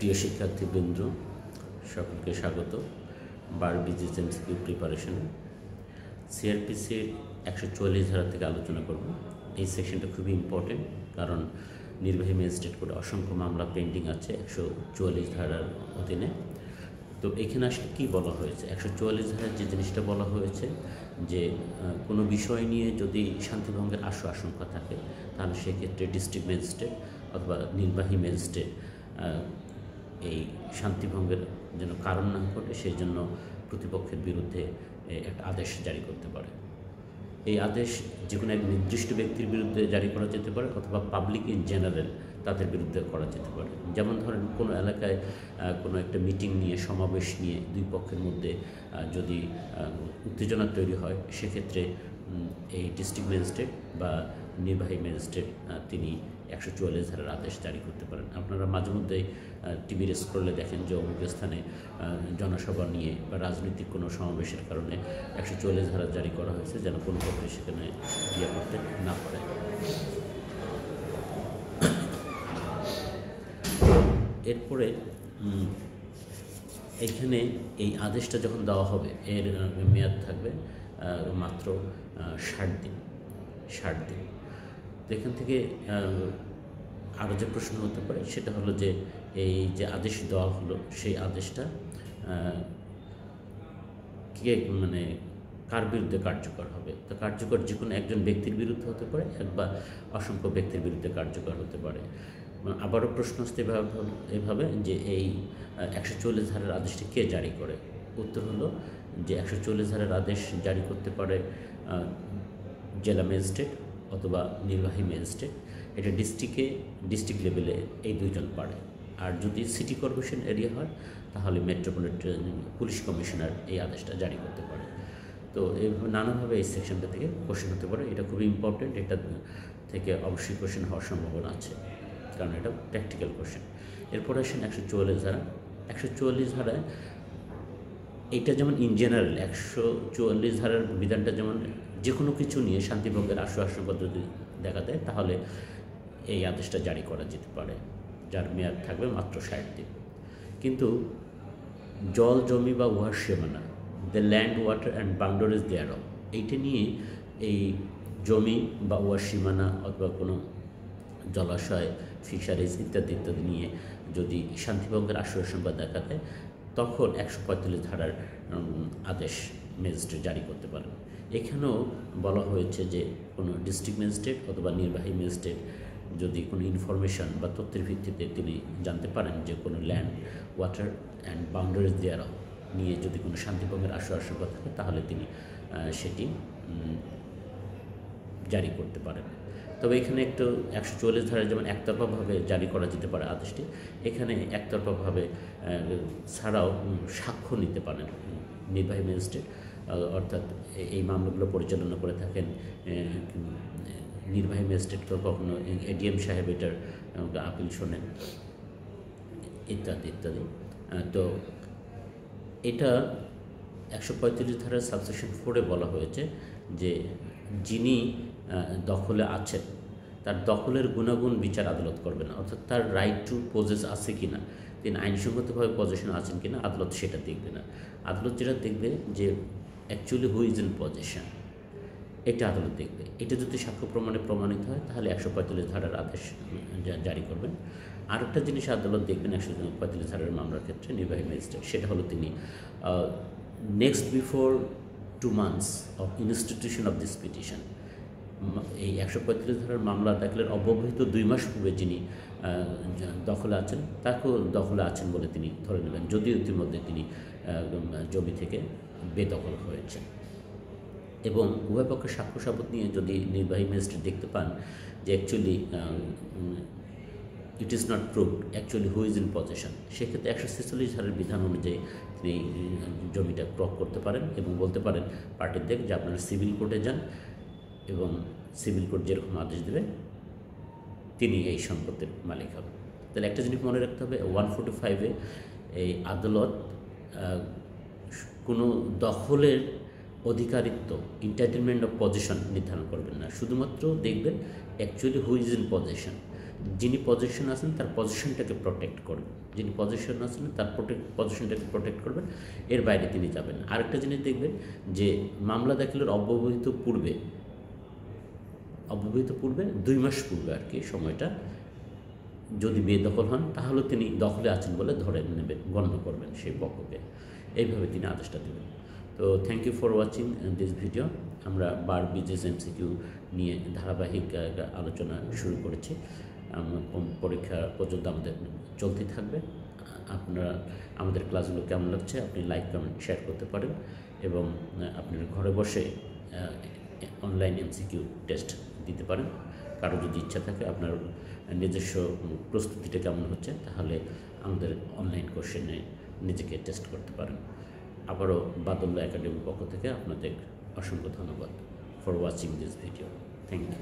প্রিয় শিক্ষার্থীবৃন্দ, সকলকে স্বাগত বার বিজিএস এমসিকিউ প্রিপারেশনে। সিআরপিসির 144 ধারা থেকে আলোচনা করব। এই সেকশনটা খুবই ইম্পর্টেন্ট, কারণ নির্বাহী ম্যাজিস্ট্রেট কোর্টে অসংখ্য মামলা পেন্ডিং আছে 144 ধারার অধীনে। তো এখানে আসলে কী বলা হয়েছে? 144 ধারার যে জিনিসটা বলা হয়েছে যে কোনো বিষয় নিয়ে যদি শান্তিভঙ্গের আশঙ্কা থাকে, তাহলে সেক্ষেত্রে ডিস্ট্রিক্ট ম্যাজিস্ট্রেট অথবা নির্বাহী ম্যাজিস্ট্রেট এই শান্তিভঙ্গের যেন কারণ না ঘটে সেই জন্য প্রতিপক্ষের বিরুদ্ধে একটা আদেশ জারি করতে পারে। এই আদেশ যে কোনো এক নির্দিষ্ট ব্যক্তির বিরুদ্ধে জারি করা যেতে পারে অথবা পাবলিক ইন জেনারেল তাদের বিরুদ্ধে করা যেতে পারে। যেমন ধরেন কোনো এলাকায় কোনো একটা মিটিং নিয়ে, সমাবেশ নিয়ে দুই পক্ষের মধ্যে যদি উত্তেজনা তৈরি হয়, সেক্ষেত্রে এই ডিস্ট্রিক্ট ম্যাজিস্ট্রেট বা নির্বাহী ম্যাজিস্ট্রেট তিনি 144 ধারার আদেশ জারি করতে পারেন। আপনারা মাঝে মধ্যেই টিভির স্ক্রলে দেখেন যে অমুক স্থানে জনসভা নিয়ে বা রাজনৈতিক কোনো সমাবেশের কারণে 144 ধারা জারি করা হয়েছে, যেন কোনো পক্ষে সেখানে ইয়ে করতে না পারে। এরপরে এখানে এই আদেশটা যখন দেওয়া হবে এর মেয়াদ থাকবে মাত্র 60 দিন। তো এখান থেকে আরও যে প্রশ্ন হতে পারে সেটা হলো যে এই যে আদেশ দেওয়া হলো সেই আদেশটা কে কার বিরুদ্ধে কার্যকর হবে? তো কার্যকর যে কোনো একজন ব্যক্তির বিরুদ্ধে হতে পারে, বা অসংখ্য ব্যক্তির বিরুদ্ধে কার্যকর হতে পারে। আবারও প্রশ্ন আসতে এভাবে যে এই 144 ধারার আদেশটি কে জারি করে? উত্তর হলো যে 144 ধারার আদেশ জারি করতে পারে জেলা ম্যাজিস্ট্রেট অথবা নির্বাহী ম্যাজিস্ট্রেট। এটা ডিস্ট্রিক্ট লেভেলে এই দুইজন পারে। আর যদি সিটি কর্পোরেশন এরিয়া হয় তাহলে মেট্রোপলিটন পুলিশ কমিশনার এই আদেশটা জারি করতে পারে। তো এইভাবে নানাভাবে এই সেকশনটা থেকে কোশ্চেন হতে পারে। এটা খুবই ইম্পর্টেন্ট, এটা থেকে অবশ্যই কোশ্চেন হওয়ার সম্ভাবনা আছে, কারণ এটা প্র্যাকটিক্যাল কোশ্চেন। এরপরে আসেন 144 ধারা। 144 ধারায় এইটা যেমন ইন জেনারেল 144 ধারার বিধানটা যেমন যে কোনো কিছু নিয়ে শান্তিভঙ্গের আশঙ্কা যদি দেখা দেয় তাহলে এই আদেশটা জারি করা যেতে পারে, যার মেয়াদ থাকবে মাত্র 60 দিন। কিন্তু জল, জমি বা উহার সীমানা, the land, water and boundaries thereof, এইটা নিয়ে এই জমি বা উহার সীমানা অথবা কোনো জলাশয়, ফিশারিজ ইত্যাদি নিয়ে যদি শান্তিভঙ্গের আশঙ্কা দেখা দেয় তখন 145 ধারার আদেশ ম্যাজিস্ট্রেট জারি করতে পারেন। এখানেও বলা হয়েছে যে কোনো ডিস্ট্রিক্ট ম্যাজিস্ট্রেট অথবা নির্বাহী ম্যাজিস্ট্রেট যদি কোনো ইনফরমেশন বা তথ্যের ভিত্তিতে তিনি জানতে পারেন যে কোনো ল্যান্ড, ওয়াটার অ্যান্ড বাউন্ডারিজ দেয়ারঅফ নিয়ে যদি কোনো শান্তিভঙ্গের আশঙ্কা থাকে তাহলে তিনি সেটি জারি করতে পারেন। তবে এখানে একটু 144 ধারায় যেমন একতরফাভাবে জারি করা যেতে পারে আদেশটি, এখানে একতরফাভাবে ছাড়াও সাক্ষ্য নিতে পারেন নির্বাহী ম্যাজিস্ট্রেট, অর্থাৎ এই মামলাগুলো পরিচালনা করে থাকেন নির্বাহী ম্যাজিস্ট্রেট। কখনো এডিএম সাহেব এটার আপিল শোনেন ইত্যাদি। তো এটা 135 ধারার সাবসেকশন 4-এ বলা হয়েছে যে যিনি দখলে আছেন তার দখলের গুণাগুণ বিচার আদালত করবে না, অর্থাৎ তার রাইট টু পজেস আছে কিনা, তিনি আইনসঙ্গতভাবে পজেশন আছেন কিনা আদালত সেটা দেখবে না। আদালত যেটা দেখবে যে actually who is in possession, এটা আদালত দেখবে। এটা যদি সাক্ষ্য প্রমাণে প্রমাণিত হয় তাহলে 145 ধারার আদেশ জারি করবেন। আরেকটা জিনিস আদালত দেখবেন 145 ধারার মামলার ক্ষেত্রে নির্বাহী ম্যাজিস্ট্রেট, সেটা হলো তিনি next before 2 months of institution of this petition, এই 145 ধারার মামলা দাখিলের অব্যবহিত 2 মাস পূর্বে যিনি দখলে আছেন তাকেও দখলে আছেন বলে তিনি ধরে নেবেন, যদিও ইতিমধ্যে তিনি জমি থেকে বেদখল হয়েছেন। এবং উভয় পক্ষের সাক্ষ্য সাবত নিয়ে যদি নির্বাহী ম্যাজিস্ট্রেট দেখতে পান যে actually it is not proved actually who is in possession, সেক্ষেত্রে 146 ধারার বিধান অনুযায়ী তিনি জমিটা ক্রয় করতে পারেন এবং বলতে পারেন পার্টিদের যে আপনারা সিভিল কোর্টে যান এবং সিভিল কোর্ট যেরকম আদেশ দেবে তিনি এই সম্পত্তির মালিক হবেন। তাহলে একটা জিনিস মনে রাখতে হবে, 145-এ এই আদালত কোনো দখলের অধিকারিত্ব, ইন্টাইটেলমেন্ট অফ পজিশন নির্ধারণ করবেন না, শুধুমাত্র দেখবেন actually who is in position. যিনি পজিশন আছেন তার পজিশনটাকে প্রোটেক্ট করবেন, যিনি পজিশন আছেন তার পজিশনটাকে প্রোটেক্ট করবেন, এর বাইরে তিনি যাবেন। আরেকটা জিনিস দেখবেন যে মামলা দাখিলের অব্যবহিত পূর্বে 2 মাস পূর্বে আর কি সময়টা যদি বেদখল হন তাহলে তিনি দখলে আছেন বলে ধরে নেবেন, গণ্য করবেন সেই পক্ষকে, এইভাবে তিনি আদেশটা দেবেন। তো thank you for watching this video. আমরা বার বিজেস এমসিকিউ নিয়ে ধারাবাহিক আলোচনা শুরু করেছি, পরীক্ষা পর্যন্ত আমাদের চলতে থাকবে। আপনারা আমাদের ক্লাসগুলো কেমন লাগছে আপনি লাইক কমেন্ট শেয়ার করতে পারেন, এবং আপনার ঘরে বসে অনলাইন এমসিকিউ টেস্ট দিতে পারেন। কারো যদি ইচ্ছা থাকে আপনার নিজস্ব প্রস্তুতিটা কেমন হচ্ছে, তাহলে আমাদের অনলাইন কোশ্চেনে নিজেকে টেস্ট করতে পারেন। আবারও বাদল্য একাডেমির পক্ষ থেকে আপনাদের অসংখ্য ধন্যবাদ for watching this video. Thank you.